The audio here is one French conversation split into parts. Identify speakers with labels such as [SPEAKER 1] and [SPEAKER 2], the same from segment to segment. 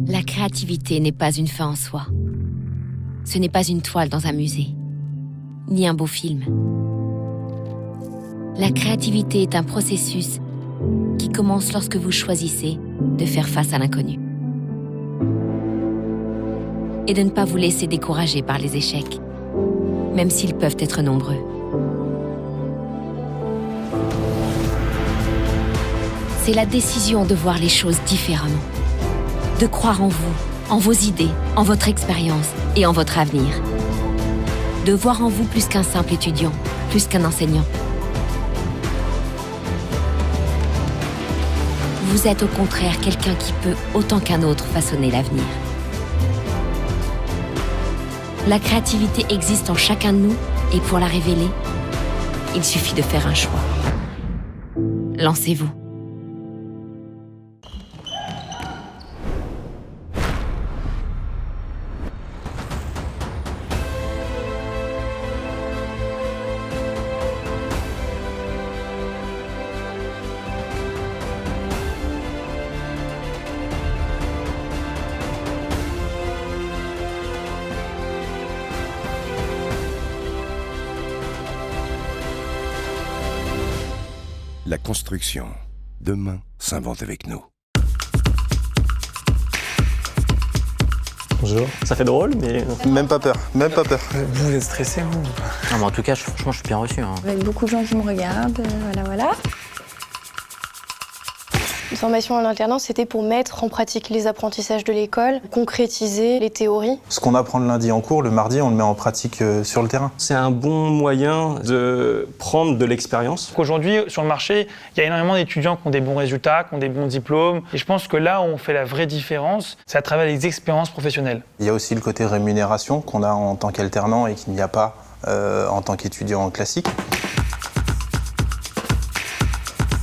[SPEAKER 1] La créativité n'est pas une fin en soi. Ce n'est pas une toile dans un musée, ni un beau film. La créativité est un processus qui commence lorsque vous choisissez de faire face à l'inconnu. Et de ne pas vous laisser décourager par les échecs, même s'ils peuvent être nombreux. C'est la décision de voir les choses différemment, de croire en vous, en vos idées, en votre expérience et en votre avenir. De voir en vous plus qu'un simple étudiant, plus qu'un enseignant. Vous êtes au contraire quelqu'un qui peut, autant qu'un autre, façonner l'avenir. La créativité existe en chacun de nous et pour la révéler, il suffit de faire un choix. Lancez-vous.
[SPEAKER 2] La construction, demain, s'invente avec nous.
[SPEAKER 3] Bonjour. Ça fait drôle, mais...
[SPEAKER 4] Même pas peur, même pas peur.
[SPEAKER 3] Vous êtes stressé, vous?
[SPEAKER 5] Non, mais en tout cas, franchement, je suis bien reçu. Hein.
[SPEAKER 6] Avec beaucoup de gens qui me regardent, voilà. Une formation en alternance, c'était pour mettre en pratique les apprentissages de l'école, concrétiser les théories.
[SPEAKER 4] Ce qu'on apprend le lundi en cours, le mardi, on le met en pratique sur le terrain.
[SPEAKER 3] C'est un bon moyen de prendre de l'expérience.
[SPEAKER 7] Aujourd'hui, sur le marché, il y a énormément d'étudiants qui ont des bons résultats, qui ont des bons diplômes. Et je pense que là où on fait la vraie différence, c'est à travers les expériences professionnelles.
[SPEAKER 4] Il y a aussi le côté rémunération qu'on a en tant qu'alternant et qu'il n'y a pas en tant qu'étudiant classique.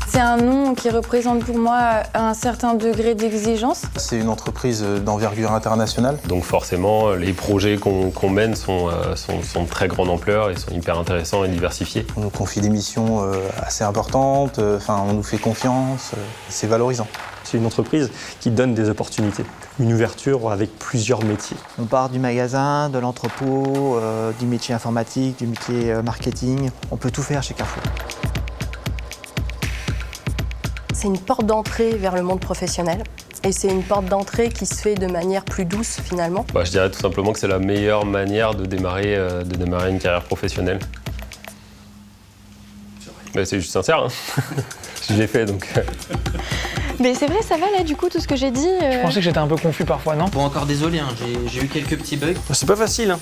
[SPEAKER 6] C'est un nom qui représente pour moi un certain degré d'exigence.
[SPEAKER 4] C'est une entreprise d'envergure internationale.
[SPEAKER 8] Donc forcément, les projets qu'on mène sont de très grande ampleur et sont hyper intéressants et diversifiés.
[SPEAKER 4] On nous confie des missions assez importantes, on nous fait confiance, c'est valorisant.
[SPEAKER 3] C'est une entreprise qui donne des opportunités, une ouverture avec plusieurs métiers.
[SPEAKER 9] On part du magasin, de l'entrepôt, du métier informatique, du métier marketing. On peut tout faire chez Carrefour.
[SPEAKER 10] C'est une porte d'entrée vers le monde professionnel. Et c'est une porte d'entrée qui se fait de manière plus douce, finalement.
[SPEAKER 8] Je dirais tout simplement que c'est la meilleure manière de démarrer une carrière professionnelle. C'est juste sincère, hein. Je l'ai fait, donc...
[SPEAKER 6] Mais c'est vrai, ça va là, du coup, tout ce que j'ai dit
[SPEAKER 7] Je pensais que j'étais un peu confus parfois, non?
[SPEAKER 5] Bon, encore désolé, hein, j'ai eu quelques petits bugs.
[SPEAKER 3] C'est pas facile, hein.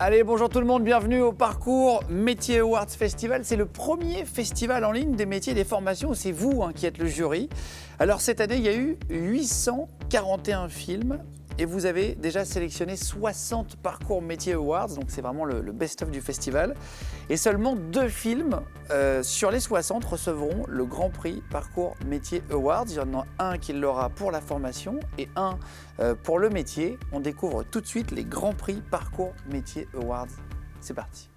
[SPEAKER 11] Allez, bonjour tout le monde, bienvenue au Parcours Métiers Awards Festival. C'est le premier festival en ligne des métiers et des formations où c'est vous qui êtes le jury. Alors cette année, il y a eu 841 films et vous avez déjà sélectionné 60 Parcours Métiers Awards, donc c'est vraiment le best-of du festival. Et seulement 2 films sur les 60 recevront le Grand Prix Parcours Métiers Awards. Il y en a un qui l'aura pour la formation et un pour le métier. On découvre tout de suite les Grands Prix Parcours Métiers Awards. C'est parti.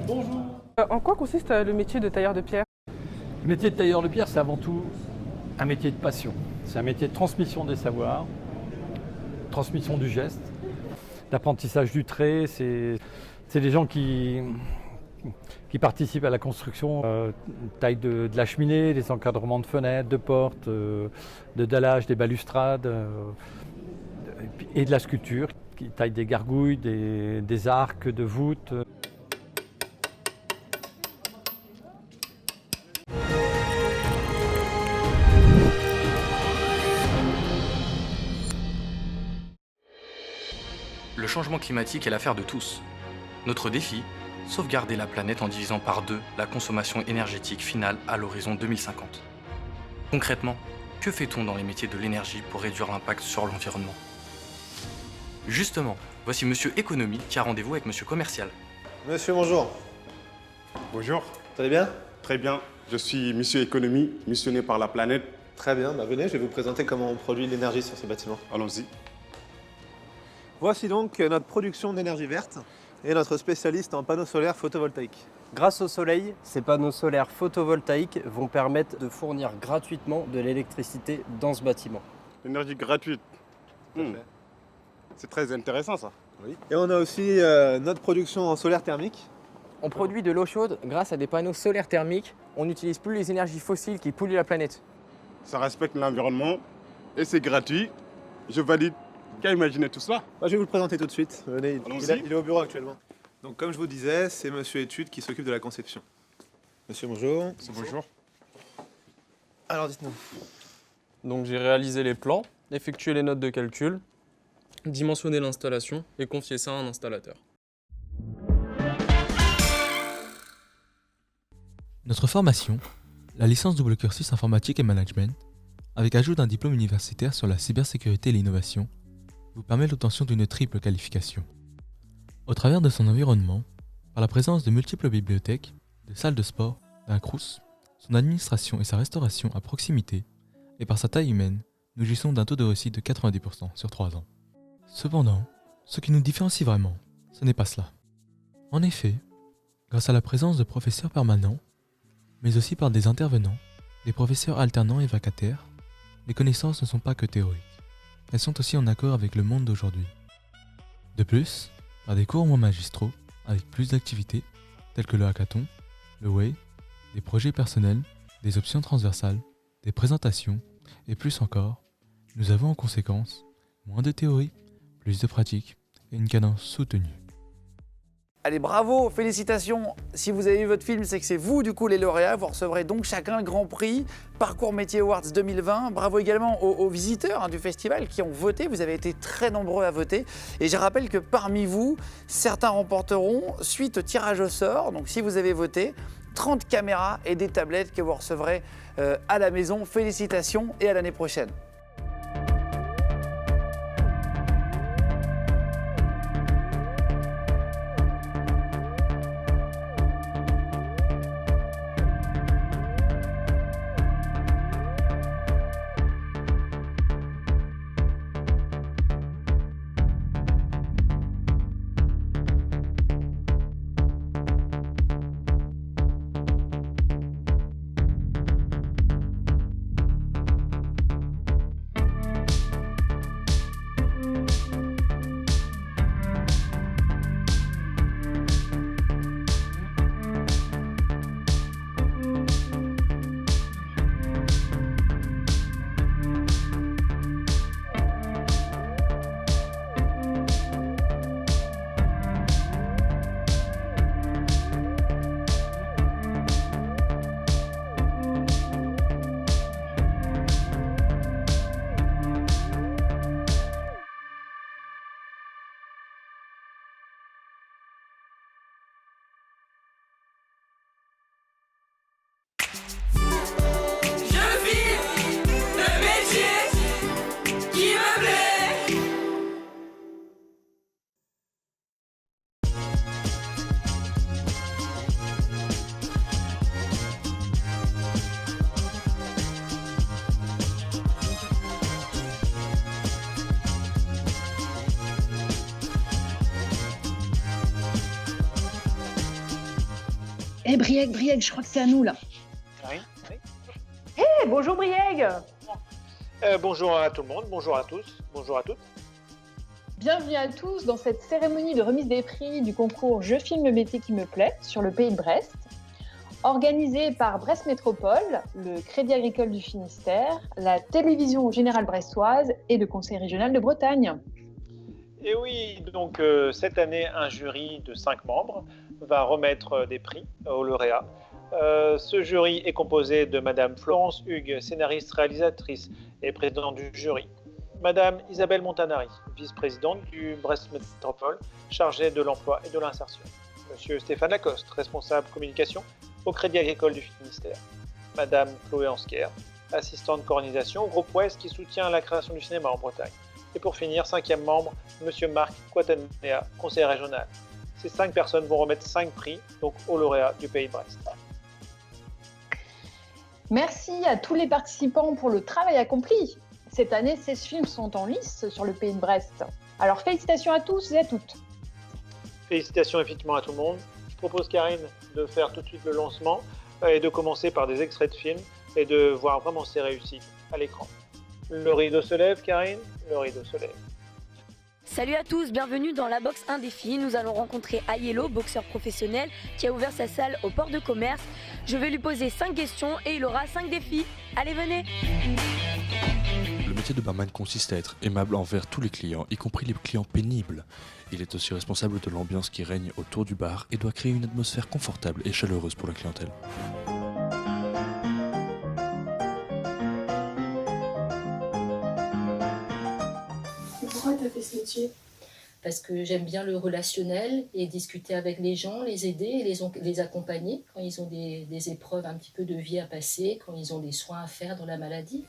[SPEAKER 12] Bonjour. En quoi consiste le métier de tailleur de pierre?
[SPEAKER 13] Le métier de tailleur de pierre, c'est avant tout un métier de passion. C'est un métier de transmission des savoirs, transmission du geste, d'apprentissage du trait. C'est des gens qui participent à la construction, taille de la cheminée, des encadrements de fenêtres, de portes, de dallage, des balustrades, et de la sculpture, qui taille des gargouilles, des arcs de voûtes.
[SPEAKER 14] Le changement climatique est l'affaire de tous. Notre défi, sauvegarder la planète en divisant par 2 la consommation énergétique finale à l'horizon 2050. Concrètement, que fait-on dans les métiers de l'énergie pour réduire l'impact sur l'environnement? Justement, voici Monsieur Économie qui a rendez-vous avec Monsieur Commercial.
[SPEAKER 15] Monsieur, bonjour.
[SPEAKER 16] Bonjour.
[SPEAKER 15] Vous allez bien?
[SPEAKER 16] Très bien. Je suis Monsieur Économie, missionné par la planète.
[SPEAKER 15] Très bien, venez, je vais vous présenter comment on produit l'énergie sur ces bâtiments.
[SPEAKER 16] Allons-y.
[SPEAKER 15] Voici donc notre production d'énergie verte et notre spécialiste en panneaux solaires photovoltaïques.
[SPEAKER 17] Grâce au soleil, ces panneaux solaires photovoltaïques vont permettre de fournir gratuitement de l'électricité dans ce bâtiment.
[SPEAKER 16] L'énergie gratuite. C'est très intéressant ça.
[SPEAKER 15] Oui. Et on a aussi notre production en solaire thermique.
[SPEAKER 18] On produit de l'eau chaude grâce à des panneaux solaires thermiques. On n'utilise plus les énergies fossiles qui polluent la planète.
[SPEAKER 16] Ça respecte l'environnement et c'est gratuit. Je valide. Qui a imaginé tout ça?
[SPEAKER 15] Je vais vous le présenter tout de suite. Venez, il est au bureau actuellement. Donc comme je vous disais, c'est Monsieur Étude qui s'occupe de la conception. Monsieur, bonjour.
[SPEAKER 16] Bonjour.
[SPEAKER 15] Alors dites-nous.
[SPEAKER 19] Donc j'ai réalisé les plans, effectué les notes de calcul, dimensionné l'installation et confié ça à un installateur.
[SPEAKER 20] Notre formation, la licence double cursus informatique et management, avec ajout d'un diplôme universitaire sur la cybersécurité et l'innovation, vous permet l'obtention d'une triple qualification. Au travers de son environnement, par la présence de multiples bibliothèques, de salles de sport, d'un crous, son administration et sa restauration à proximité, et par sa taille humaine, nous jouissons d'un taux de réussite de 90% sur 3 ans. Cependant, ce qui nous différencie vraiment, ce n'est pas cela. En effet, grâce à la présence de professeurs permanents, mais aussi par des intervenants, des professeurs alternants et vacataires, les connaissances ne sont pas que théoriques. Elles sont aussi en accord avec le monde d'aujourd'hui. De plus, par des cours moins magistraux, avec plus d'activités, telles que le hackathon, le way, des projets personnels, des options transversales, des présentations, et plus encore, nous avons en conséquence moins de théorie, plus de pratique et une cadence soutenue.
[SPEAKER 11] Allez, bravo, félicitations. Si vous avez vu votre film, c'est que c'est vous, du coup, les lauréats. Vous recevrez donc chacun le Grand Prix Parcours Métiers Awards 2020. Bravo également aux visiteurs du festival qui ont voté. Vous avez été très nombreux à voter. Et je rappelle que parmi vous, certains remporteront, suite au tirage au sort, donc si vous avez voté, 30 caméras et des tablettes que vous recevrez à la maison. Félicitations et à l'année prochaine.
[SPEAKER 21] Eh, Brieg, je crois que c'est à nous, là.
[SPEAKER 22] Oui.
[SPEAKER 12] Eh, bonjour Brieg.
[SPEAKER 22] Bonjour à tout le monde, bonjour à tous, bonjour à toutes.
[SPEAKER 21] Bienvenue à tous dans cette cérémonie de remise des prix du concours Je filme le métier qui me plaît sur le pays de Brest. Organisé par Brest Métropole, le Crédit Agricole du Finistère, la Télévision Générale Brestoise et le Conseil régional de Bretagne.
[SPEAKER 22] Et oui, donc cette année, un jury de 5 membres va remettre des prix aux lauréats. Ce jury est composé de Madame Florence Hugues, scénariste, réalisatrice et présidente du jury. Madame Isabelle Montanari, vice-présidente du Brest Métropole, chargée de l'emploi et de l'insertion. Monsieur Stéphane Lacoste, responsable communication au Crédit Agricole du Finistère. Madame Chloé Ansker, assistante coordination au groupe Ouest qui soutient la création du cinéma en Bretagne. Et pour finir, 5e membre, Monsieur Marc Quatanea, conseiller régional. Ces 5 personnes vont remettre 5 prix donc aux lauréats du Pays de Brest.
[SPEAKER 21] Merci à tous les participants pour le travail accompli. Cette année, 16 films sont en lice sur le Pays de Brest. Alors félicitations à tous et à toutes.
[SPEAKER 22] Félicitations effectivement à tout le monde. Je propose, Karine, de faire tout de suite le lancement et de commencer par des extraits de films et de voir vraiment ces réussites à l'écran. Le rideau se lève, Karine, le rideau se lève.
[SPEAKER 1] Salut à tous, bienvenue dans la boxe 1 défi. Nous allons rencontrer Aiello, boxeur professionnel qui a ouvert sa salle au port de commerce. Je vais lui poser 5 questions et il aura 5 défis. Allez, venez!
[SPEAKER 2] Le métier de barman consiste à être aimable envers tous les clients, y compris les clients pénibles. Il est aussi responsable de l'ambiance qui règne autour du bar et doit créer une atmosphère confortable et chaleureuse pour la clientèle.
[SPEAKER 23] Pourquoi tu as fait ce métier? Parce que j'aime bien le relationnel et discuter avec les gens, les aider et les accompagner quand ils ont des épreuves un petit peu de vie à passer, quand ils ont des soins à faire dans la maladie.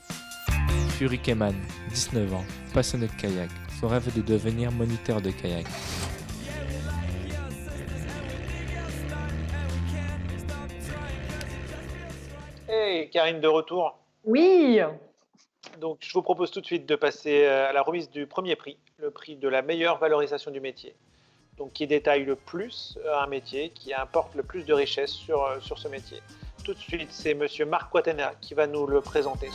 [SPEAKER 24] Fury Keman, 19 ans, passionné de kayak. Son rêve est de devenir moniteur de kayak.
[SPEAKER 22] Hey, Karine de retour.
[SPEAKER 21] Oui.
[SPEAKER 22] Donc je vous propose tout de suite de passer à la remise du premier prix, le prix de la meilleure valorisation du métier. Donc qui détaille le plus un métier, qui apporte le plus de richesse sur ce métier. Tout de suite, c'est Monsieur Marc Quatanea qui va nous le présenter.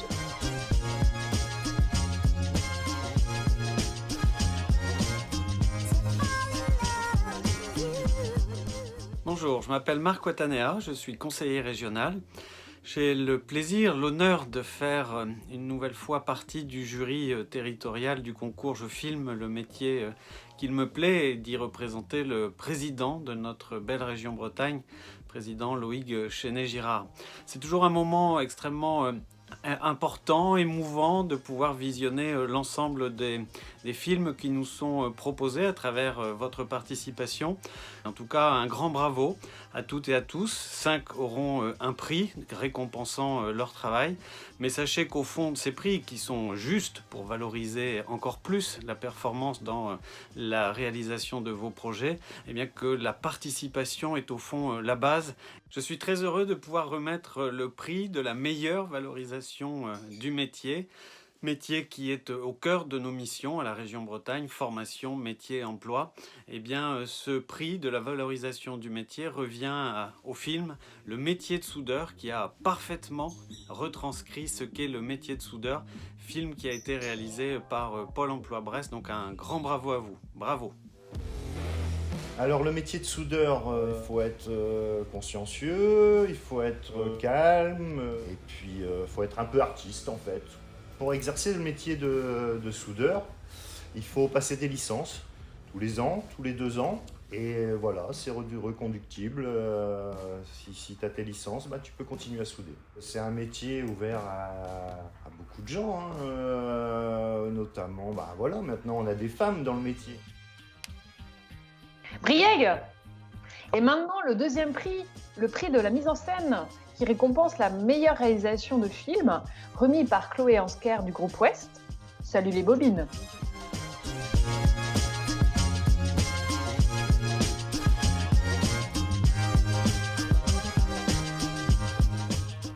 [SPEAKER 25] Bonjour, je m'appelle Marc Quatanea, je suis conseiller régional. J'ai le plaisir, l'honneur de faire une nouvelle fois partie du jury territorial du concours Je filme le métier qu'il me plaît et d'y représenter le président de notre belle région Bretagne, président Loïc Chenet-Girard. C'est toujours un moment extrêmement important, émouvant de pouvoir visionner l'ensemble des films qui nous sont proposés à travers votre participation. En tout cas, un grand bravo à toutes et à tous. 5 auront un prix récompensant leur travail. Mais sachez qu'au fond de ces prix, qui sont justes pour valoriser encore plus la performance dans la réalisation de vos projets, eh bien que la participation est au fond la base. Je suis très heureux de pouvoir remettre le prix de la meilleure valorisation du métier. Métier qui est au cœur de nos missions à la région Bretagne, formation, métier, emploi. Eh bien, ce prix de la valorisation du métier revient au film Le métier de soudeur qui a parfaitement retranscrit ce qu'est le métier de soudeur, film qui a été réalisé par Pôle emploi Brest. Donc un grand bravo à vous. Bravo.
[SPEAKER 26] Alors le métier de soudeur, il faut être consciencieux, il faut être calme, et puis il faut être un peu artiste en fait. Pour exercer le métier de soudeur, il faut passer des licences tous les ans, tous les 2 ans. Et voilà, c'est reconductible. Si tu as tes licences, tu peux continuer à souder. C'est un métier ouvert à beaucoup de gens, hein, notamment, voilà, maintenant on a des femmes dans le métier.
[SPEAKER 21] Brieg. Et maintenant, le deuxième prix, le prix de la mise en scène, qui récompense la meilleure réalisation de film, remis par Chloé Ansker du groupe Ouest. Salut les bobines.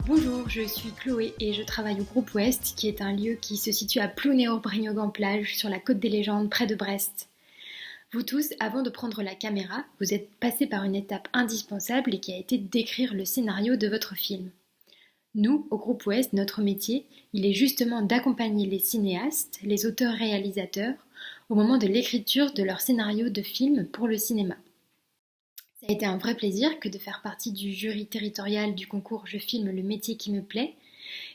[SPEAKER 27] Bonjour, je suis Chloé et je travaille au groupe Ouest, qui est un lieu qui se situe à Plounéour-Brignogan-Plage, sur la côte des Légendes, près de Brest. Vous tous, avant de prendre la caméra, vous êtes passés par une étape indispensable et qui a été d'écrire le scénario de votre film. Nous, au groupe Ouest, notre métier, il est justement d'accompagner les cinéastes, les auteurs-réalisateurs, au moment de l'écriture de leur scénario de film pour le cinéma. Ça Ça a été un vrai plaisir que de faire partie du jury territorial du concours Je filme le métier qui me plaît.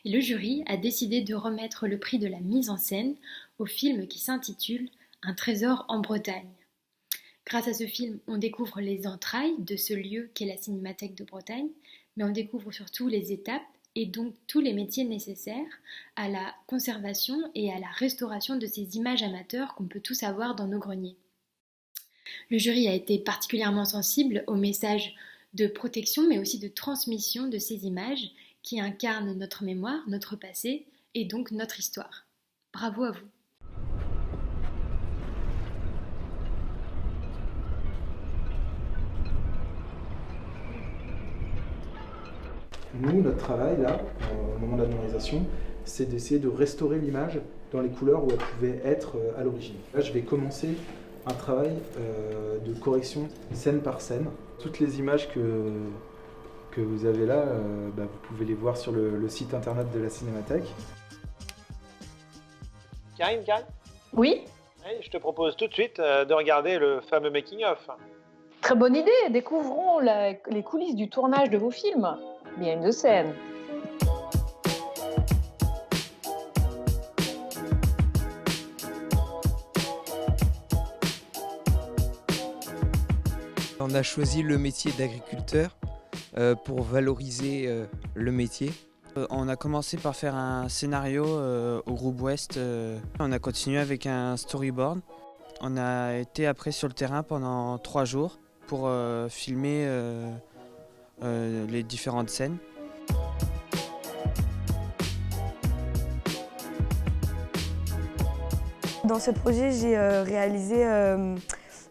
[SPEAKER 27] Et le jury a décidé de remettre le prix de la mise en scène au film qui s'intitule Un trésor en Bretagne. Grâce à ce film, on découvre les entrailles de ce lieu qu'est la Cinémathèque de Bretagne, mais on découvre surtout les étapes et donc tous les métiers nécessaires à la conservation et à la restauration de ces images amateurs qu'on peut tous avoir dans nos greniers. Le jury a été particulièrement sensible au message de protection mais aussi de transmission de ces images qui incarnent notre mémoire, notre passé et donc notre histoire. Bravo à vous!
[SPEAKER 4] Nous, notre travail, là, au moment de la numérisation, c'est d'essayer de restaurer l'image dans les couleurs où elle pouvait être à l'origine. Là, je vais commencer un travail de correction scène par scène. Toutes les images que vous avez là, vous pouvez les voir sur le site internet de la Cinémathèque.
[SPEAKER 22] Karine?
[SPEAKER 21] Oui?
[SPEAKER 22] Je te propose tout de suite de regarder le fameux making-of.
[SPEAKER 21] Très bonne idée. Découvrons les coulisses du tournage de vos films. Bien de scène.
[SPEAKER 5] On a choisi le métier d'agriculteur pour valoriser le métier. On a commencé par faire un scénario au groupe Ouest. On a continué avec un storyboard. On a été après sur le terrain pendant 3 jours pour filmer les différentes scènes.
[SPEAKER 6] Dans ce projet, j'ai réalisé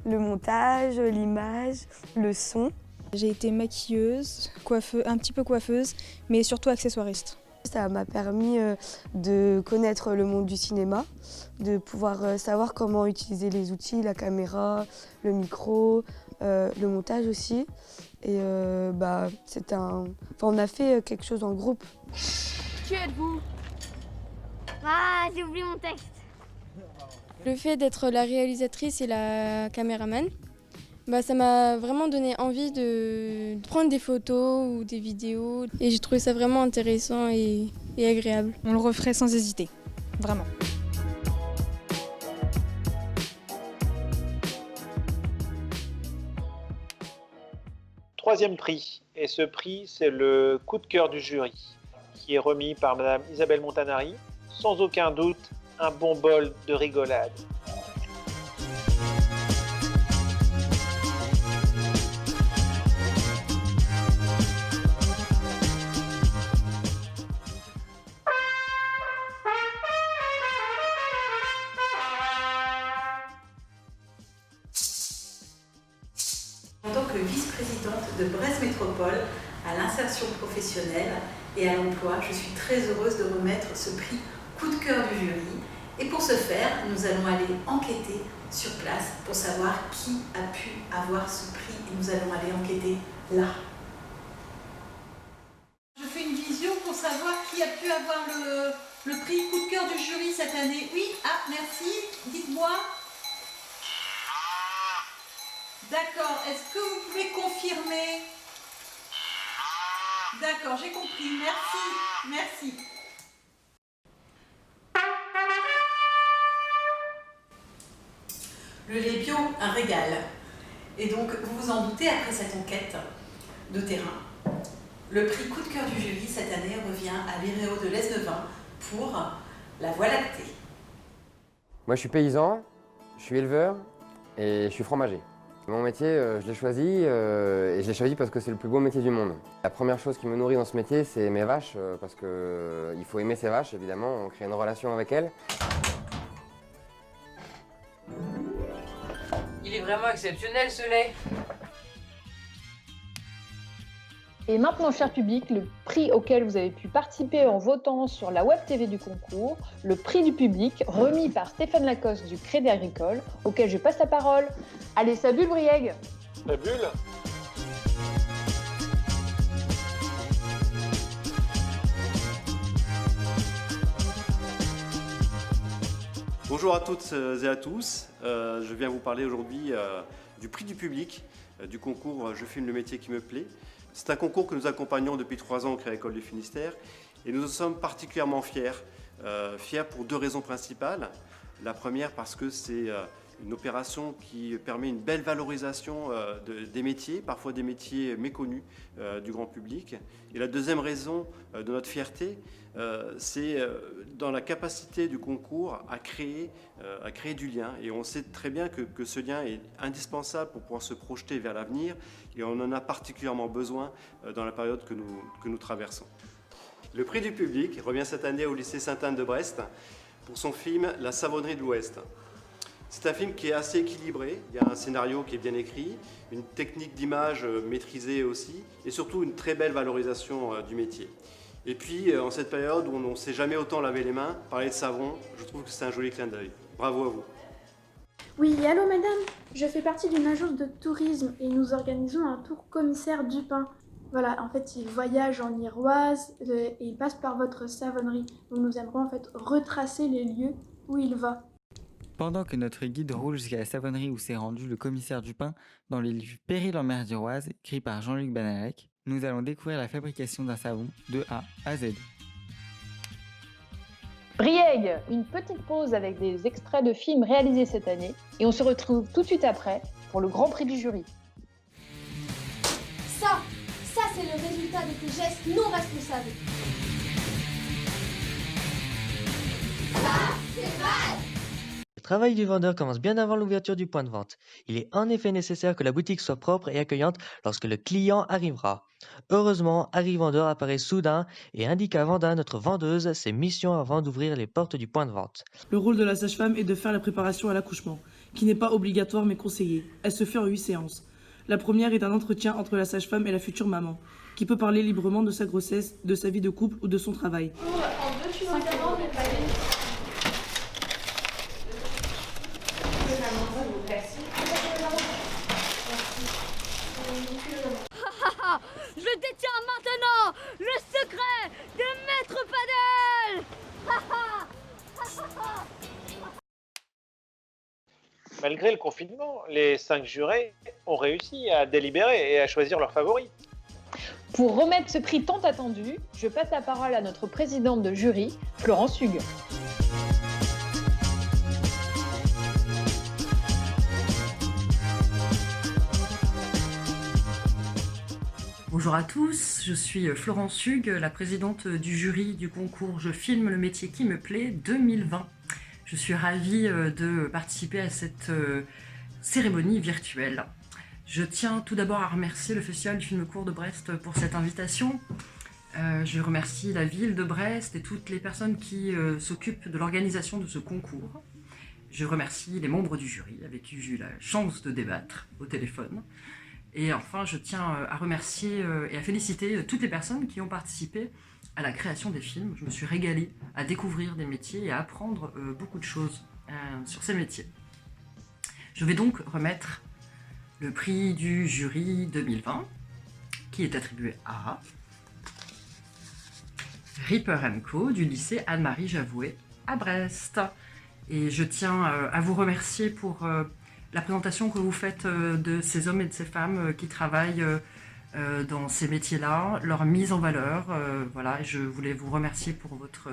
[SPEAKER 6] le montage, l'image, le son.
[SPEAKER 7] J'ai été maquilleuse, un petit peu coiffeuse, mais surtout accessoiriste.
[SPEAKER 6] Ça m'a permis de connaître le monde du cinéma, de pouvoir savoir comment utiliser les outils, la caméra, le micro, le montage aussi. Et on a fait quelque chose en groupe.
[SPEAKER 8] Qui êtes-vous? Ah, j'ai oublié mon texte.
[SPEAKER 7] Le fait d'être la réalisatrice et la caméraman, ça m'a vraiment donné envie de prendre des photos ou des vidéos. Et j'ai trouvé ça vraiment intéressant et agréable. On le referait sans hésiter, vraiment.
[SPEAKER 22] Troisième prix, et ce prix, c'est le coup de cœur du jury, qui est remis par Madame Isabelle Montanari. Sans aucun doute, un bon bol de rigolade.
[SPEAKER 9] En tant que vice-présidente de Brest Métropole à l'insertion professionnelle et à l'emploi, je suis très heureuse de remettre ce prix coup de cœur du jury. Et pour ce faire, nous allons aller enquêter sur place pour savoir qui a pu avoir ce prix. Et nous allons aller enquêter là.
[SPEAKER 10] Je fais une visio pour savoir qui a pu avoir le prix coup de cœur du jury cette année. Oui, merci, dites-moi. D'accord, est-ce que vous pouvez confirmer? D'accord, j'ai compris, merci.
[SPEAKER 9] Le lait bio, un régal. Et donc, vous vous en doutez, après cette enquête de terrain, le prix coup de cœur du jury cette année revient à l'Iréo de l'Esnevin pour la Voie lactée.
[SPEAKER 28] Moi, je suis paysan, je suis éleveur et je suis fromager. Mon métier, je l'ai choisi et je l'ai choisi parce que c'est le plus beau métier du monde. La première chose qui me nourrit dans ce métier, c'est mes vaches, parce qu'il faut aimer ses vaches, évidemment, on crée une relation avec elles.
[SPEAKER 29] Il est vraiment exceptionnel ce lait.
[SPEAKER 21] Et maintenant, cher public, le prix auquel vous avez pu participer en votant sur la web TV du concours, le prix du public, remis par Stéphane Lacoste du Crédit Agricole, auquel je passe la parole. Allez, ça bulle, Brieg.
[SPEAKER 22] Ça bulle.
[SPEAKER 30] Bonjour à toutes et à tous. Je viens vous parler aujourd'hui du prix du public
[SPEAKER 3] du concours Je filme le métier qui me plaît. C'est un concours que nous accompagnons depuis 3 ans au Crédit Agricole du Finistère et nous en sommes particulièrement fiers. Fiers pour 2 raisons principales. La première parce que c'est une opération qui permet une belle valorisation des métiers, parfois des métiers méconnus du grand public. Et la deuxième raison de notre fierté, c'est dans la capacité du concours à créer du lien. Et on sait très bien que ce lien est indispensable pour pouvoir se projeter vers l'avenir et on en a particulièrement besoin dans la période que nous traversons. Le prix du public revient cette année au lycée Sainte-Anne de Brest pour son film La savonnerie de l'Ouest. C'est un film qui est assez équilibré, il y a un scénario qui est bien écrit, une technique d'image maîtrisée aussi, et surtout une très belle valorisation du métier. Et puis, en cette période où on ne sait jamais autant laver les mains, parler de savon, je trouve que c'est un joli clin d'œil. Bravo à vous.
[SPEAKER 13] Oui, allô madame, je fais partie d'une agence de tourisme et nous organisons un tour commissaire du pain. Voilà, en fait, il voyage en Iroise et il passe par votre savonnerie. Donc nous aimerons en fait retracer les lieux où il va.
[SPEAKER 14] Pendant que notre guide roule jusqu'à la savonnerie où s'est rendu le commissaire du pain dans les livres Péril en mer d'Iroise, écrit par Jean-Luc Banalec, nous allons découvrir la fabrication d'un savon de A à Z.
[SPEAKER 21] Brieg, une petite pause avec des extraits de films réalisés cette année et on se retrouve tout de suite après pour le Grand Prix du jury.
[SPEAKER 15] Ça c'est le résultat de tes gestes non responsables. Ça, c'est mal.
[SPEAKER 16] Le travail du vendeur commence bien avant l'ouverture du point de vente. Il est en effet nécessaire que la boutique soit propre et accueillante lorsque le client arrivera. Heureusement, Harry Vendeur apparaît soudain et indique à Vanda, notre vendeuse, ses missions avant d'ouvrir les portes du point de vente.
[SPEAKER 17] Le rôle de la sage-femme est de faire la préparation à l'accouchement, qui n'est pas obligatoire mais conseillée. Elle se fait en 8 séances. La première est un entretien entre la sage-femme et la future maman, qui peut parler librement de sa grossesse, de sa vie de couple ou de son travail.
[SPEAKER 15] Je détiens maintenant le secret de Maître Paddle.
[SPEAKER 22] Malgré le confinement, les 5 jurés ont réussi à délibérer et à choisir leurs favoris.
[SPEAKER 21] Pour remettre ce prix tant attendu, je passe la parole à notre présidente de jury, Florence Hugues.
[SPEAKER 18] Bonjour à tous, je suis Florence Hugues, la présidente du jury du concours Je filme le métier qui me plaît 2020. Je suis ravie de participer à cette cérémonie virtuelle. Je tiens tout d'abord à remercier le Festival du film court de Brest pour cette invitation. Je remercie la ville de Brest et toutes les personnes qui s'occupent de l'organisation de ce concours. Je remercie les membres du jury avec qui j'ai eu la chance de débattre au téléphone. Et enfin, je tiens à remercier et à féliciter toutes les personnes qui ont participé à la création des films. Je me suis régalée à découvrir des métiers et à apprendre beaucoup de choses sur ces métiers. Je vais donc remettre le prix du jury 2020, qui est attribué à Ripper & Co du lycée Anne-Marie Javoué à Brest. Et je tiens à vous remercier pour la présentation que vous faites de ces hommes et de ces femmes qui travaillent dans ces métiers-là, leur mise en valeur. Voilà, je voulais vous remercier pour votre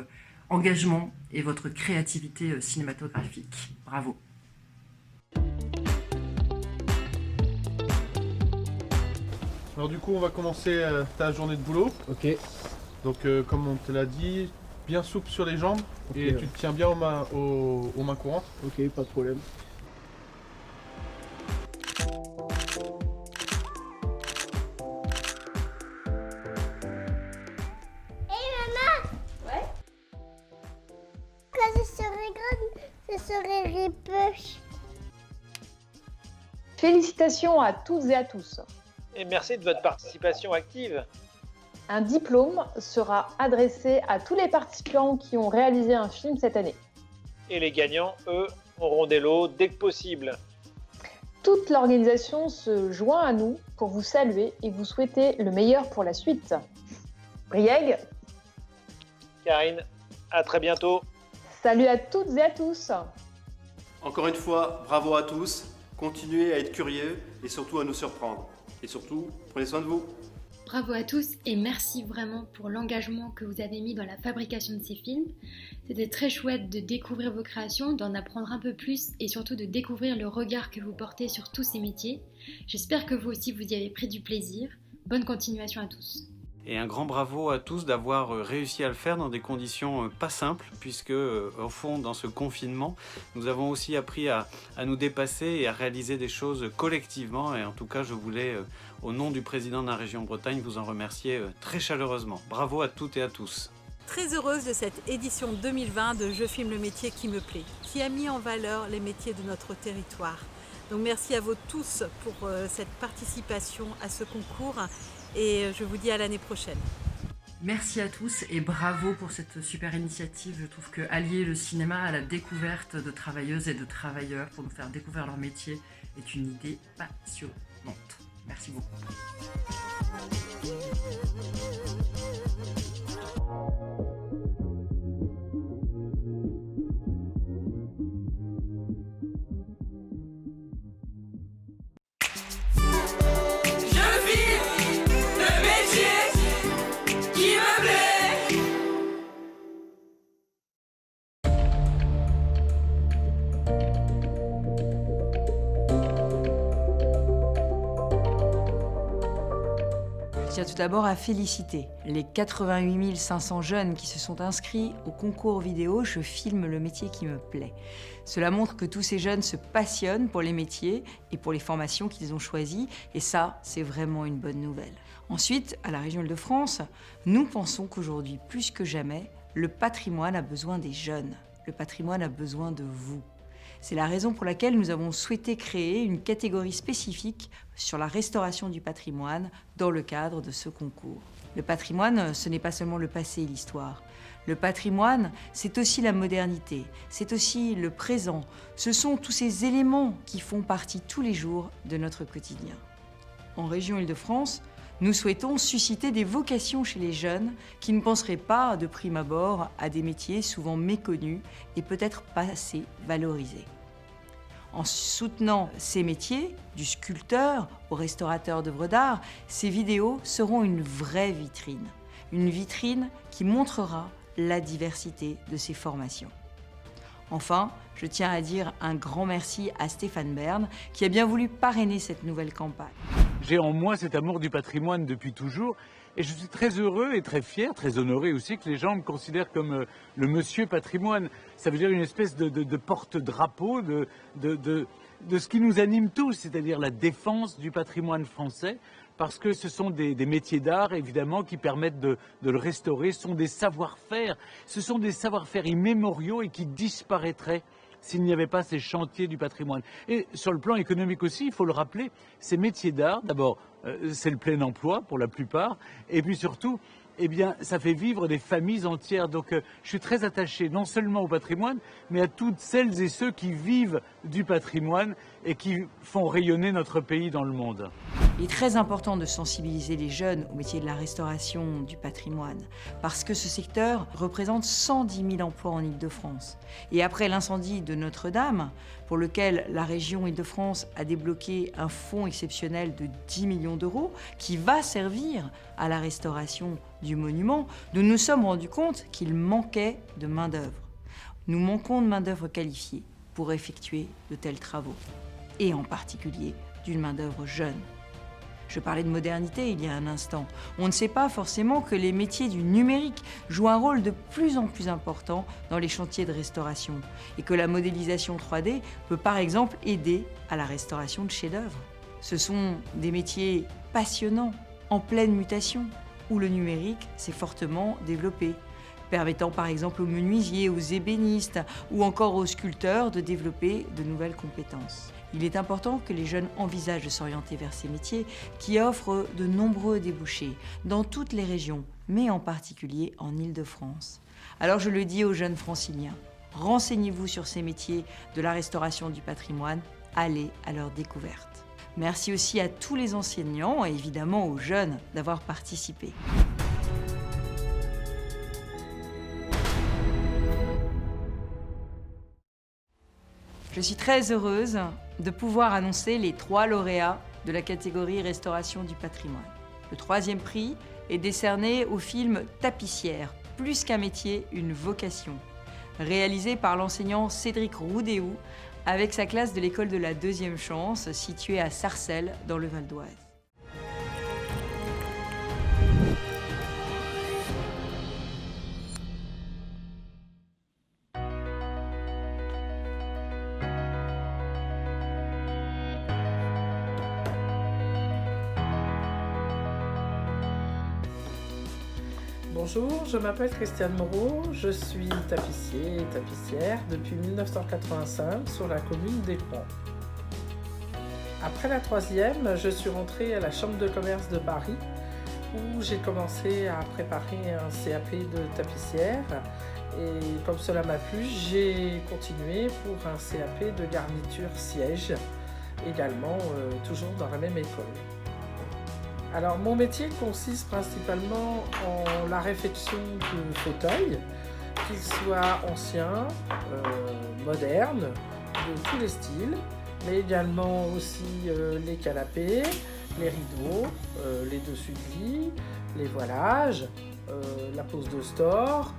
[SPEAKER 18] engagement et votre créativité cinématographique. Bravo.
[SPEAKER 19] Alors du coup, on va commencer ta journée de boulot.
[SPEAKER 20] Ok.
[SPEAKER 19] Donc comme on te l'a dit, bien souple sur les jambes et tu te tiens bien aux mains courantes.
[SPEAKER 20] Ok, pas de problème.
[SPEAKER 21] Félicitations à toutes et à tous.
[SPEAKER 22] Et merci de votre participation active.
[SPEAKER 21] Un diplôme sera adressé à tous les participants qui ont réalisé un film cette année.
[SPEAKER 22] Et les gagnants, eux, auront des lots dès que possible.
[SPEAKER 21] Toute l'organisation se joint à nous pour vous saluer et vous souhaiter le meilleur pour la suite. Brieg.
[SPEAKER 22] Karine, à très bientôt.
[SPEAKER 21] Salut à toutes et à tous.
[SPEAKER 3] Encore une fois, bravo à tous. Continuez à être curieux et surtout à nous surprendre. Et surtout, prenez soin de vous.
[SPEAKER 27] Bravo à tous et merci vraiment pour l'engagement que vous avez mis dans la fabrication de ces films. C'était très chouette de découvrir vos créations, d'en apprendre un peu plus et surtout de découvrir le regard que vous portez sur tous ces métiers. J'espère que vous aussi vous y avez pris du plaisir. Bonne continuation à tous.
[SPEAKER 1] Et un grand bravo à tous d'avoir réussi à le faire dans des conditions pas simples, puisque au fond, dans ce confinement, nous avons aussi appris à nous dépasser et à réaliser des choses collectivement. Et en tout cas, je voulais, au nom du président de la région Bretagne, vous en remercier très chaleureusement. Bravo à toutes et à tous.
[SPEAKER 9] Très heureuse de cette édition 2020 de Je filme le métier qui me plaît, qui a mis en valeur les métiers de notre territoire. Donc merci à vous tous pour cette participation à ce concours. Et je vous dis à l'année prochaine.
[SPEAKER 18] Merci à tous et bravo pour cette super initiative. Je trouve que allier le cinéma à la découverte de travailleuses et de travailleurs pour nous faire découvrir leur métier est une idée passionnante. Merci beaucoup.
[SPEAKER 2] Je tiens tout d'abord à féliciter les 88 500 jeunes qui se sont inscrits au concours vidéo « Je filme le métier qui me plaît ». Cela montre que tous ces jeunes se passionnent pour les métiers et pour les formations qu'ils ont choisies, et ça, c'est vraiment une bonne nouvelle. Ensuite, à la région Île-de-France, nous pensons qu'aujourd'hui, plus que jamais, le patrimoine a besoin des jeunes. Le patrimoine a besoin de vous. C'est la raison pour laquelle nous avons souhaité créer une catégorie spécifique sur la restauration du patrimoine dans le cadre de ce concours. Le patrimoine, ce n'est pas seulement le passé et l'histoire. Le patrimoine, c'est aussi la modernité, c'est aussi le présent. Ce sont tous ces éléments qui font partie tous les jours de notre quotidien. En région Île-de-France, nous souhaitons susciter des vocations chez les jeunes qui ne penseraient pas de prime abord à des métiers souvent méconnus et peut-être pas assez valorisés. En soutenant ces métiers, du sculpteur au restaurateur d'œuvres d'art, ces vidéos seront une vraie vitrine. Une vitrine qui montrera la diversité de ces formations. Enfin, je tiens à dire un grand merci à Stéphane Bern qui a bien voulu parrainer cette nouvelle campagne.
[SPEAKER 11] J'ai en moi cet amour du patrimoine depuis toujours et je suis très heureux et très fier, très honoré aussi que les gens me considèrent comme le monsieur patrimoine. Ça veut dire une espèce de porte-drapeau de ce qui nous anime tous, c'est-à-dire la défense du patrimoine français, parce que ce sont des métiers d'art, évidemment, qui permettent de le restaurer. Ce sont des savoir-faire immémoriaux et qui disparaîtraient s'il n'y avait pas ces chantiers du patrimoine. Et sur le plan économique aussi, il faut le rappeler, ces métiers d'art, d'abord, c'est le plein emploi pour la plupart, et puis surtout, eh bien, ça fait vivre des familles entières. Donc, je suis très attaché non seulement au patrimoine, mais à toutes celles et ceux qui vivent du patrimoine et qui font rayonner notre pays dans le monde.
[SPEAKER 2] Il est très important de sensibiliser les jeunes au métier de la restauration du patrimoine, parce que ce secteur représente 110 000 emplois en Île-de-France. Et après l'incendie de Notre-Dame, pour lequel la région Île-de-France a débloqué un fonds exceptionnel de 10 millions d'euros qui va servir à la restauration du monument, nous nous sommes rendus compte qu'il manquait de main-d'œuvre. Nous manquons de main-d'œuvre qualifiée pour effectuer de tels travaux, et en particulier d'une main-d'œuvre jeune. Je parlais de modernité il y a un instant. On ne sait pas forcément que les métiers du numérique jouent un rôle de plus en plus important dans les chantiers de restauration et que la modélisation 3D peut par exemple aider à la restauration de chefs-d'œuvre. Ce sont des métiers passionnants, en pleine mutation, où le numérique s'est fortement développé, permettant par exemple aux menuisiers, aux ébénistes ou encore aux sculpteurs de développer de nouvelles compétences. Il est important que les jeunes envisagent de s'orienter vers ces métiers qui offrent de nombreux débouchés dans toutes les régions, mais en particulier en Île-de-France. Alors je le dis aux jeunes franciliens, renseignez-vous sur ces métiers de la restauration du patrimoine, allez à leur découverte. Merci aussi à tous les enseignants et évidemment aux jeunes d'avoir participé. Je suis très heureuse de pouvoir annoncer les 3 lauréats de la catégorie Restauration du patrimoine. Le 3e prix est décerné au film Tapissière, plus qu'un métier, une vocation, réalisé par l'enseignant Cédric Roudéou avec sa classe de l'école de la 2e chance située à Sarcelles dans le Val d'Oise.
[SPEAKER 4] Bonjour, je m'appelle Christiane Moreau, je suis tapissier et tapissière depuis 1985 sur la commune d'Éperon. Après la 3e, je suis rentrée à la Chambre de commerce de Paris où j'ai commencé à préparer un CAP de tapissière et comme cela m'a plu, j'ai continué pour un CAP de garniture siège, également toujours dans la même école. Alors mon métier consiste principalement en la réfection de fauteuils, qu'ils soient anciens, modernes, de tous les styles, mais également aussi les canapés, les rideaux, les dessus de lit, les voilages, la pose de store.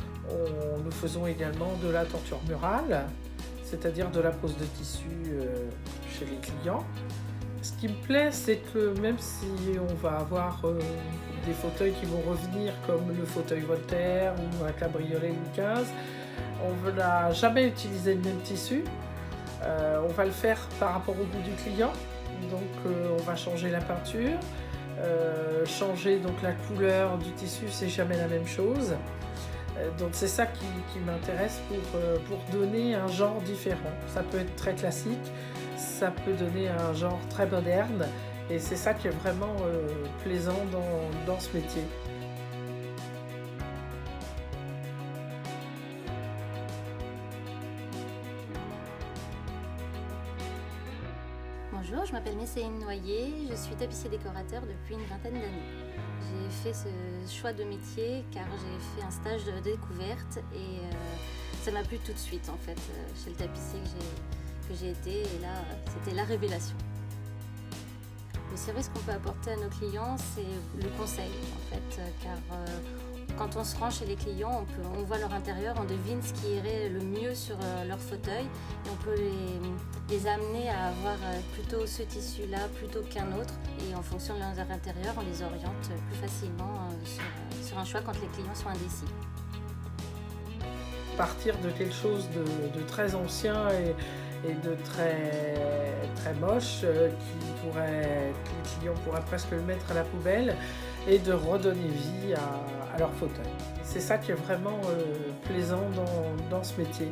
[SPEAKER 4] Nous faisons également de la tenture murale, c'est-à-dire de la pose de tissu chez les clients. Ce qui me plaît, c'est que même si on va avoir des fauteuils qui vont revenir comme le fauteuil Voltaire ou un cabriolet Louis XV, on ne va jamais utiliser le même tissu. On va le faire par rapport au goût du client. Donc on va changer la peinture, changer donc la couleur du tissu, c'est jamais la même chose. Donc c'est ça qui m'intéresse pour donner un genre différent. Ça peut être très classique, ça peut donner un genre très moderne et c'est ça qui est vraiment plaisant dans ce métier.
[SPEAKER 5] Bonjour, je m'appelle Messéine Noyer, je suis tapissier décorateur depuis une vingtaine d'années. J'ai fait ce choix de métier car j'ai fait un stage de découverte et ça m'a plu tout de suite en fait chez le tapissier que j'ai été et là c'était la révélation. Le service qu'on peut apporter à nos clients c'est le conseil en fait car quand on se rend chez les clients on voit leur intérieur, on devine ce qui irait le mieux sur leur fauteuil et on peut les amener à avoir plutôt ce tissu-là plutôt qu'un autre et en fonction de leur intérieur on les oriente plus facilement sur un choix quand les clients sont indécis.
[SPEAKER 4] Partir de quelque chose de très ancien et de très moche que les clients pourraient presque le mettre à la poubelle et de redonner vie à leur fauteuil. C'est ça qui est vraiment plaisant dans ce métier.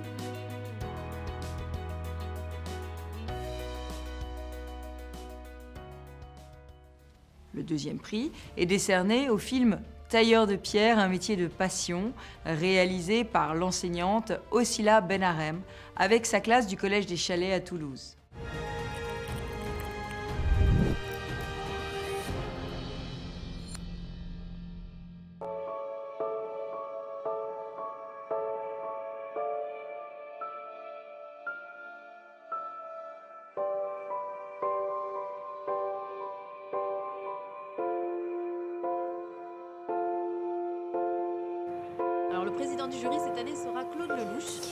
[SPEAKER 2] Le 2e prix est décerné au film Tailleur de pierre, un métier de passion, réalisé par l'enseignante Ossila Benarem avec sa classe du Collège des Chalets à Toulouse.
[SPEAKER 6] Alors le président du jury cette année sera Claude Lelouch.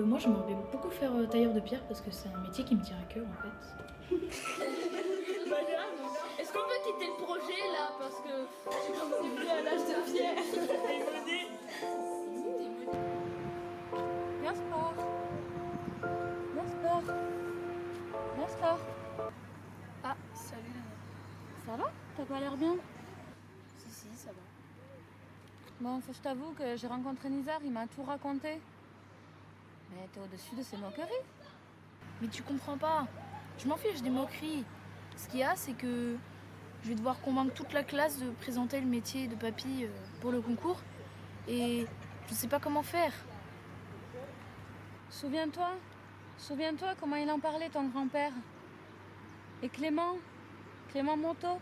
[SPEAKER 12] Moi j'aimerais beaucoup faire tailleur de pierre parce que c'est un métier qui me tient à cœur en fait.
[SPEAKER 15] Est-ce qu'on peut quitter le projet là parce que c'est plus à l'âge de pierre.
[SPEAKER 6] Bien sport. Bien sport. Bien sport.
[SPEAKER 15] Ah, salut.
[SPEAKER 6] Ça va? T'as pas l'air bien?
[SPEAKER 15] Si, ça va.
[SPEAKER 6] Bon, faut que je t'avoue que j'ai rencontré Nizar, il m'a tout raconté. Mais t'es au-dessus de ces moqueries.
[SPEAKER 12] Mais tu comprends pas. Je m'en fiche des moqueries. Ce qu'il y a, c'est que je vais devoir convaincre toute la classe de présenter le métier de papy pour le concours. Et je sais pas comment faire.
[SPEAKER 6] Souviens-toi comment il en parlait, ton grand-père. Et Clément Monteau.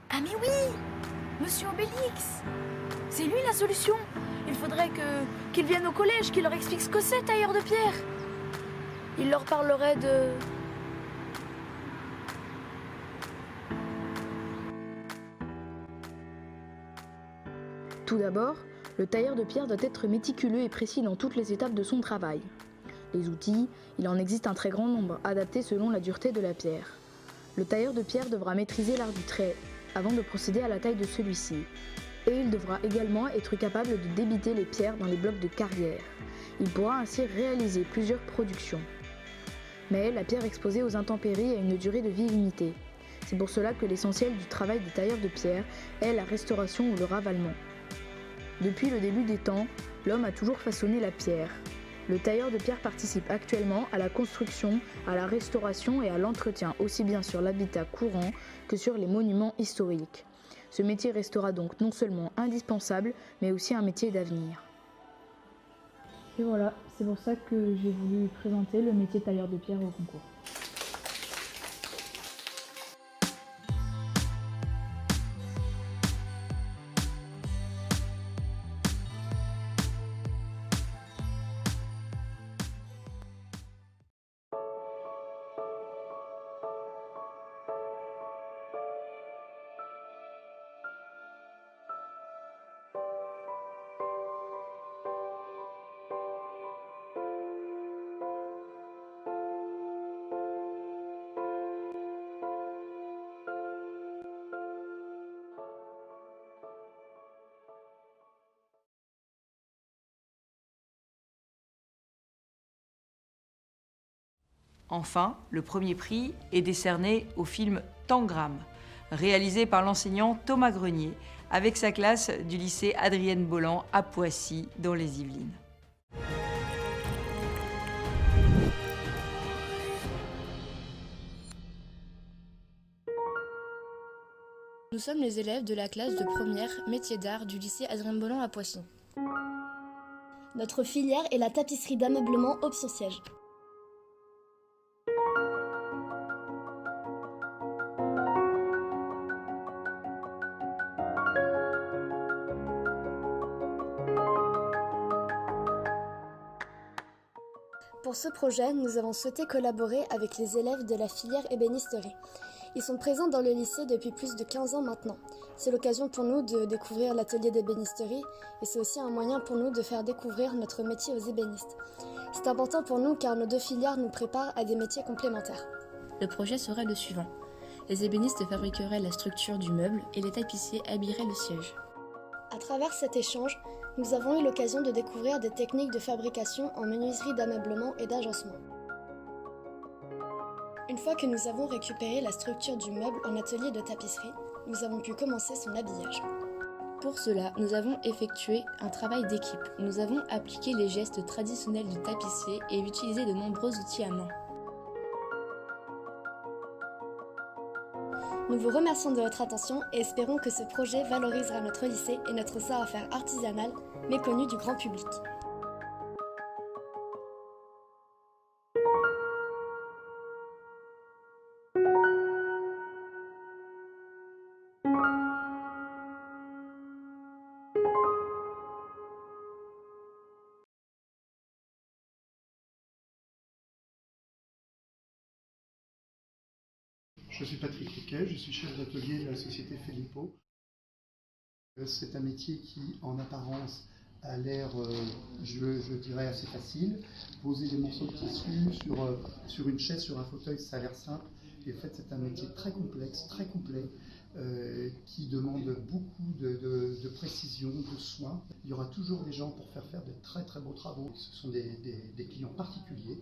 [SPEAKER 12] Ah mais oui, Monsieur Obélix. C'est lui la solution. Il il faudrait qu'ils viennent au collège, qu'ils leur expliquent ce que c'est, tailleur de pierre. Il leur parlerait de...
[SPEAKER 7] Tout d'abord, le tailleur de pierre doit être méticuleux et précis dans toutes les étapes de son travail. Les outils, il en existe un très grand nombre, adaptés selon la dureté de la pierre. Le tailleur de pierre devra maîtriser l'art du trait avant de procéder à la taille de celui-ci. Et il devra également être capable de débiter les pierres dans les blocs de carrière. Il pourra ainsi réaliser plusieurs productions. Mais la pierre exposée aux intempéries a une durée de vie limitée. C'est pour cela que l'essentiel du travail des tailleurs de pierre est la restauration ou le ravalement. Depuis le début des temps, l'homme a toujours façonné la pierre. Le tailleur de pierre participe actuellement à la construction, à la restauration et à l'entretien aussi bien sur l'habitat courant que sur les monuments historiques. Ce métier restera donc non seulement indispensable, mais aussi un métier d'avenir.
[SPEAKER 8] Et voilà, c'est pour ça que j'ai voulu présenter le métier tailleur de pierre au concours.
[SPEAKER 2] Enfin, le premier prix est décerné au film Tangram, réalisé par l'enseignant Thomas Grenier, avec sa classe du lycée Adrienne Bolland à Poissy, dans les Yvelines.
[SPEAKER 27] Nous sommes les élèves de la classe de première métier d'art du lycée Adrienne Bolland à Poissy.
[SPEAKER 15] Notre filière est la tapisserie d'ameublement option siège. Pour ce projet, nous avons souhaité collaborer avec les élèves de la filière ébénisterie. Ils sont présents dans le lycée depuis plus de 15 ans maintenant. C'est l'occasion pour nous de découvrir l'atelier d'ébénisterie et c'est aussi un moyen pour nous de faire découvrir notre métier aux ébénistes. C'est important pour nous car nos deux filières nous préparent à des métiers complémentaires.
[SPEAKER 27] Le projet serait le suivant. Les ébénistes fabriqueraient la structure du meuble et les tapissiers habilleraient le siège.
[SPEAKER 15] À travers cet échange, nous avons eu l'occasion de découvrir des techniques de fabrication en menuiserie d'ameublement et d'agencement. Une fois que nous avons récupéré la structure du meuble en atelier de tapisserie, nous avons pu commencer son habillage.
[SPEAKER 27] Pour cela, nous avons effectué un travail d'équipe. Nous avons appliqué les gestes traditionnels du tapissier et utilisé de nombreux outils à main.
[SPEAKER 15] Nous vous remercions de votre attention et espérons que ce projet valorisera notre lycée et notre savoir-faire artisanal, méconnu du grand public.
[SPEAKER 10] Je suis Patrick Riquet, je suis chef d'atelier de la société Filippo. C'est un métier qui, en apparence, a l'air, je dirais, assez facile. Poser des morceaux de tissu sur une chaise, sur un fauteuil, ça a l'air simple. Et en fait, c'est un métier très complexe, très complet, qui demande beaucoup de précision, de soin. Il y aura toujours des gens pour faire de très très beaux travaux. Ce sont des clients particuliers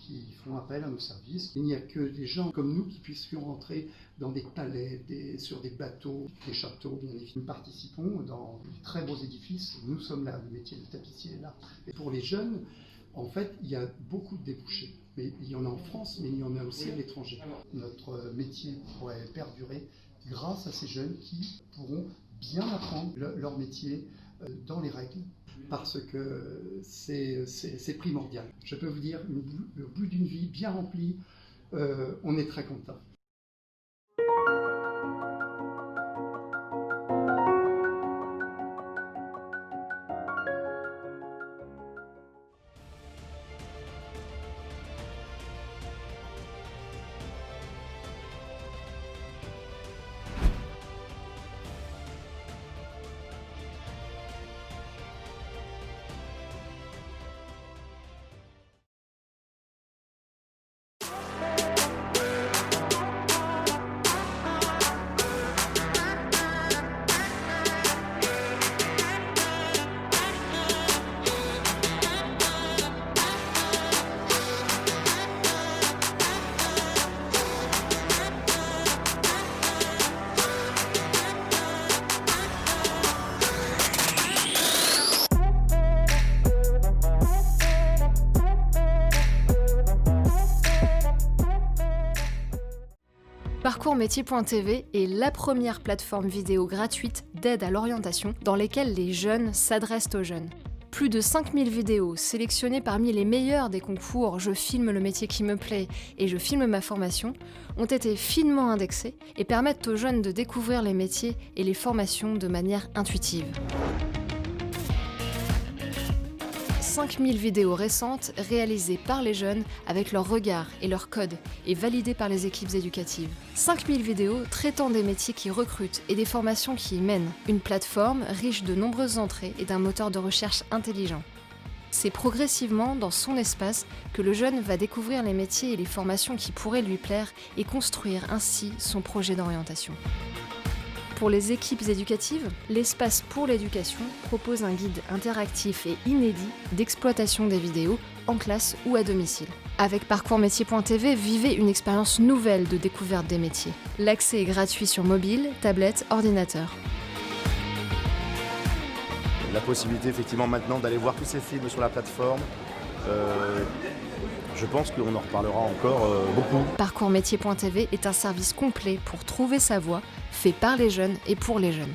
[SPEAKER 10] qui font appel à nos services. Il n'y a que des gens comme nous qui puissions rentrer dans des palais, sur des bateaux, des châteaux, bien évidemment. Nous participons dans de très beaux édifices. Nous sommes là, le métier de tapissier est là. Et pour les jeunes, en fait, il y a beaucoup de débouchés. Mais il y en a en France, mais il y en a aussi à l'étranger. Notre métier pourrait perdurer grâce à ces jeunes qui pourront bien apprendre leur métier dans les règles, parce que c'est primordial. Je peux vous dire, le bout d'une vie bien remplie, on est très content.
[SPEAKER 13] Parcoursmétiers.tv est la première plateforme vidéo gratuite d'aide à l'orientation dans laquelle les jeunes s'adressent aux jeunes. Plus de 5000 vidéos sélectionnées parmi les meilleures des concours Je filme le métier qui me plaît et Je filme ma formation ont été finement indexées et permettent aux jeunes de découvrir les métiers et les formations de manière intuitive. 5000 vidéos récentes réalisées par les jeunes avec leur regard et leur code et validées par les équipes éducatives. 5000 vidéos traitant des métiers qui recrutent et des formations qui y mènent. Une plateforme riche de nombreuses entrées et d'un moteur de recherche intelligent. C'est progressivement dans son espace que le jeune va découvrir les métiers et les formations qui pourraient lui plaire et construire ainsi son projet d'orientation. Pour les équipes éducatives, l'Espace pour l'éducation propose un guide interactif et inédit d'exploitation des vidéos en classe ou à domicile. Avec Parcoursmétiers.tv, vivez une expérience nouvelle de découverte des métiers. L'accès est gratuit sur mobile, tablette, ordinateur.
[SPEAKER 14] La possibilité effectivement maintenant d'aller voir tous ces films sur la plateforme, je pense qu'on en reparlera encore beaucoup.
[SPEAKER 13] Parcoursmétiers.tv est un service complet pour trouver sa voie, fait par les jeunes et pour les jeunes.